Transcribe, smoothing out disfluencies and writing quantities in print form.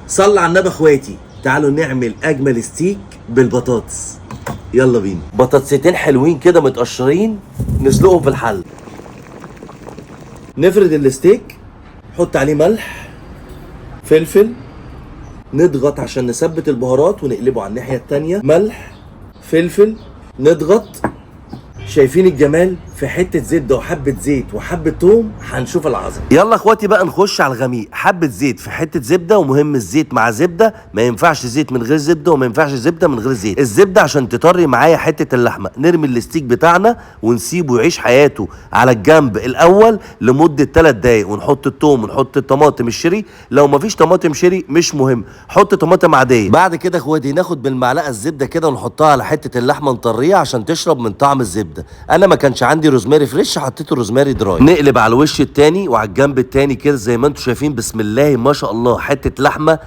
صلى على النبي اخواتي، تعالوا نعمل اجمل ستيك بالبطاطس. يلا بينا. بطاطستين حلوين كده متقشرين نسلقهم في الحل. نفرد الستيك، نحط عليه ملح فلفل، نضغط عشان نثبت البهارات ونقلبه على الناحيه التانيه. ملح فلفل، نضغط. شايفين الجمال؟ في حته زبده وحبه زيت وحبه توم هنشوف العظمه. يلا اخواتي بقى نخش على الغميق. حبه زيت في حته زبده، ومهم الزيت مع زبده، ما ينفعش زيت من غير زبده وما ينفعش زبده من غير زيت. الزبده عشان تطري معايا حته اللحمه. نرمي الستيك بتاعنا ونسيبه يعيش حياته على الجنب الاول لمده 3 دقايق، ونحط التوم ونحط الطماطم الشيري. لو ما فيش طماطم شيري مش مهم، حط طماطم عاديه. بعد كده اخواتي ناخد بالمعلقه الزبده كده ونحطها على حته اللحمه نطريها عشان تشرب من طعم الزبده. انا ما كانش عندي روزماري فريش، حطيت الروزماري دراي. نقلب على الوش التاني وعلى الجنب التاني كده زي ما انتم شايفين. بسم الله ما شاء الله، حته لحمه